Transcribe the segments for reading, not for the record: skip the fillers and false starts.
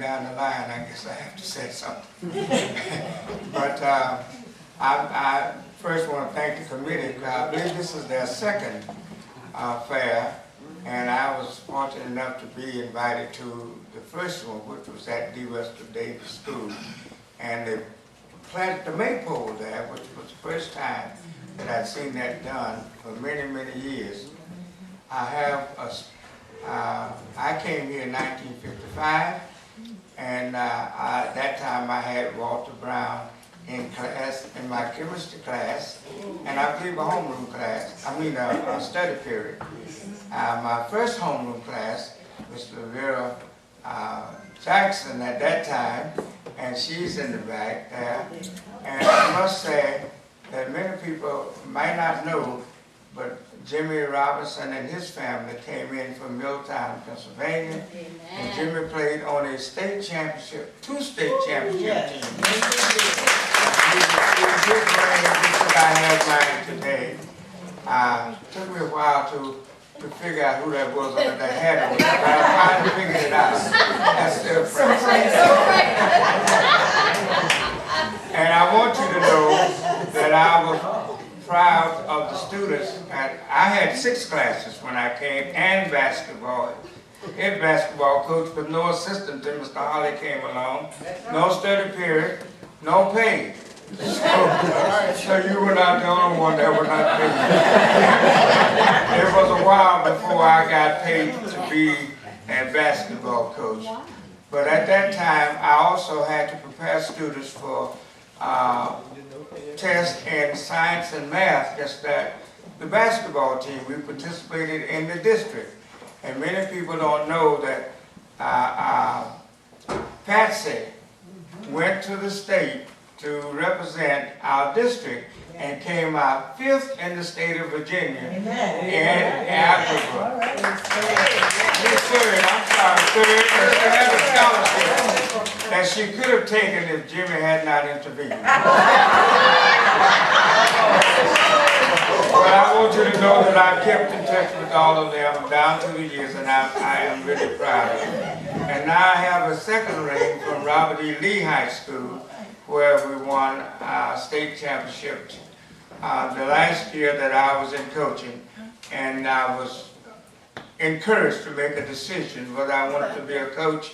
down the line, I guess I have to say something. But I first want to thank the committee. I believe this is their second fair, and I was fortunate enough to be invited to the first one, which was at D. Webster Davis School. And they planted the maypole there, which was the first time that I'd seen that done for many, many years. I came here in 1955, and at that time I had Walter Brown in class, in my chemistry class, and I believe a homeroom class, a study period. My first homeroom class was Vera Jackson at that time, and she's in the back there. And I must say that many people might not know, but Jimmy Robinson and his family came in from Milltown, Pennsylvania. Amen. And Jimmy played on a state championship, 2 state championship teams. I have mine today. Took me a while to figure out who that was under that hat, but I finally figured it out. That's still fresh. And I want you to know that I was proud of the students. I had 6 classes when I came, and basketball. Head basketball coach, but no assistant until Mr. Holly came along. No study period, no pay. So you were not the only one that was not paid. It was a while before I got paid to be a basketball coach. But at that time, I also had to prepare students for tests in science and math. Just that the basketball team, we participated in the district. And many people don't know that Patsy went to the state to represent our district and came out 5th in the state of Virginia in algebra. Third, had a scholarship that she could have taken if Jimmy had not intervened. But I want you to know that I've kept in touch with all of them down through the years, and I am really proud of them. And now I have a second ring from Robert E. Lee High School, where we won our state championship the last year that I was in coaching, and I was encouraged to make a decision whether I wanted to be a coach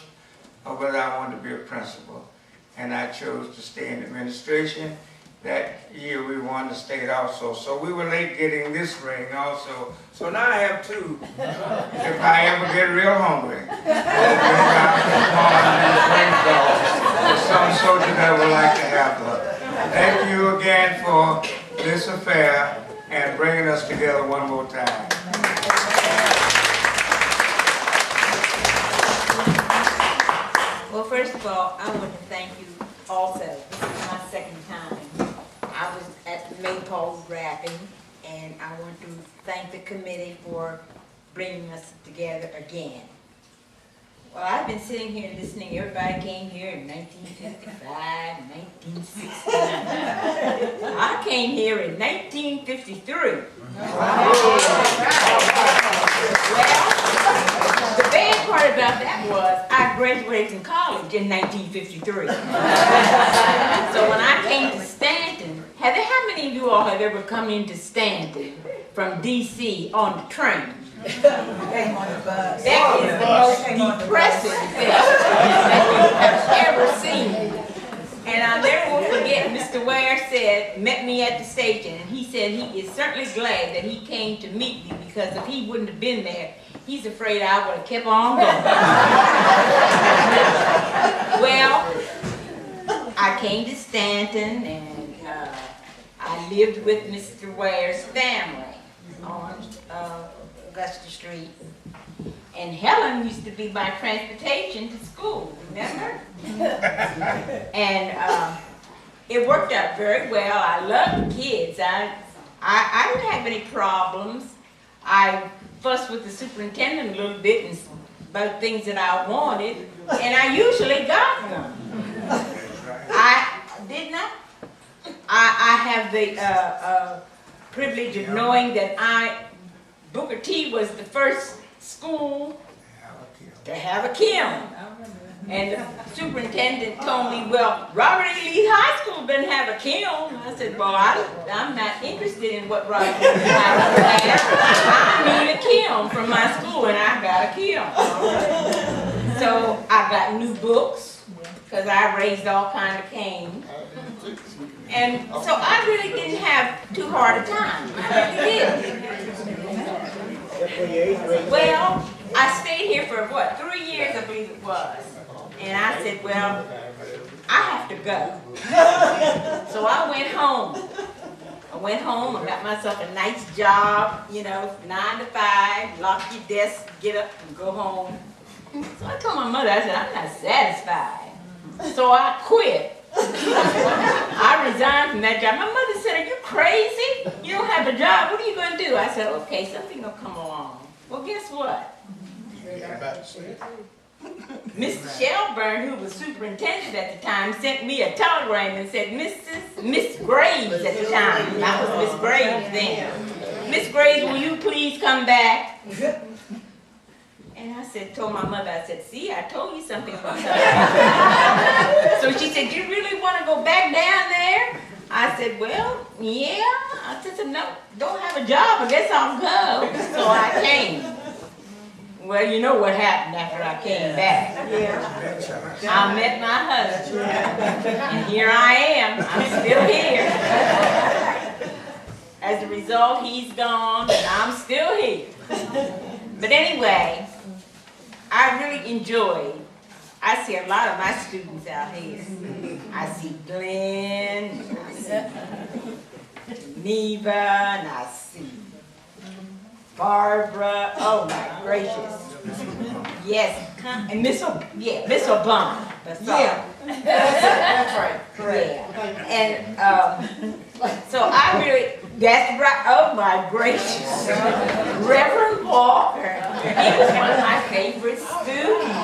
or whether I wanted to be a principal. And I chose to stay in administration. That year we won the state also, so we were late getting this ring also. So now I have 2, if I ever get real hungry. There's some soldier that would like to have them. Thank you again for this affair and bringing us together one more time. Well, first of all, I want to thank you also. This is my second time. I was at the Maypole wrapping, and I want to thank the committee for bringing us together again. Well, I've been sitting here listening. Everybody came here in 1955, 1969. I came here in 1953. Well, the bad part about that was I graduated from college in 1953. So when I came to Stanton, how many of you all have ever come into Stanton from D.C. on the train? Came on the bus. That is the most depressing thing that you have ever seen. And I'll never will forget, Mr. Ware met me at the station, and he said he is certainly glad that he came to meet me, because if he wouldn't have been there, he's afraid I would have kept on going. Well, I came to Stanton, and I lived with Mr. Ware's family on Augusta Street. And Helen used to be my transportation to school, remember? And it worked out very well. I loved the kids. I didn't have any problems. I fussed with the superintendent a little bit and about things that I wanted, and I usually got them. I did not. I have the privilege of knowing that Booker T was the first school to have a kiln. And the superintendent told me, well, Robert E. Lee High School doesn't have a kiln. I said, well, I'm not interested in what Robert E. Lee High School has. I need a kiln from my school, and I got a kiln. So I got new books, because I raised all kind of cane. And so I really didn't have too hard a time. I really did. Well, I stayed here for what, 3 years, I believe it was. And I said, well, I have to go. So I went home. I got myself a nice job, 9 to 5, lock your desk, get up and go home. So I told my mother, I said, I'm not satisfied. So I quit. I resigned from that job. My mother said, are you crazy? You don't have a job. What are you going to do? I said, okay, something will come along. Well, guess what? Mr. Shelburne, who was superintendent at the time, sent me a telegram and said, Miss Graves at the time. I was Miss Graves then. Miss Graves, will you please come back? And I told my mother, I said, see, I told you something about that. So she said, you really want to go back down there? I said, well, yeah. I said, no, don't have a job. I guess I'll go. So I came. Well, you know what happened after I came back. I met my husband. And here I am. I'm still here. As a result, he's gone, and I'm still here. But anyway, I really enjoyed. I see a lot of my students out here. I see Glenn, and I see Neva, and I see Barbara. Oh my gracious. Yes, and Miss Obama. That's right. Correct. Yeah. And so I really, that's right. Oh my gracious. Reverend Walker. He was one of my favorite students.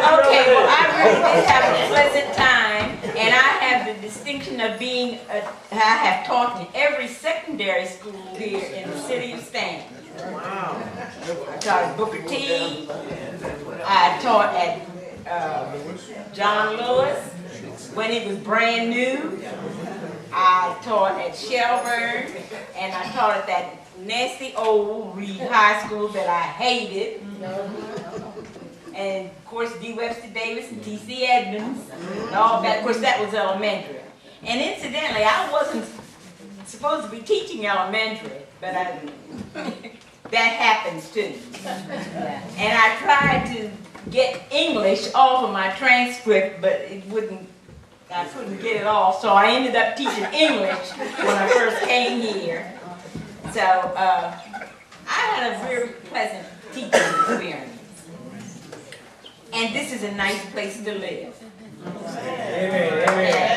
Okay, well, I really did have a pleasant time, and I have the distinction of being, I have taught in every secondary school here in the city of Stanton. Wow. I taught at Booker T. I taught at John Lewis when it was brand new. I taught at Shelburne, and I taught at that nasty old Reed High School that I hated. And of course D. Webster Davis and T.C. Edmonds and all that. Of course that was elementary. And incidentally, I wasn't supposed to be teaching elementary, but that happens too. And I tried to get English off of my transcript, but it wouldn't. I couldn't get it all, so I ended up teaching English when I first came here. So I had a very pleasant teaching experience. And this is a nice place to live. Amen.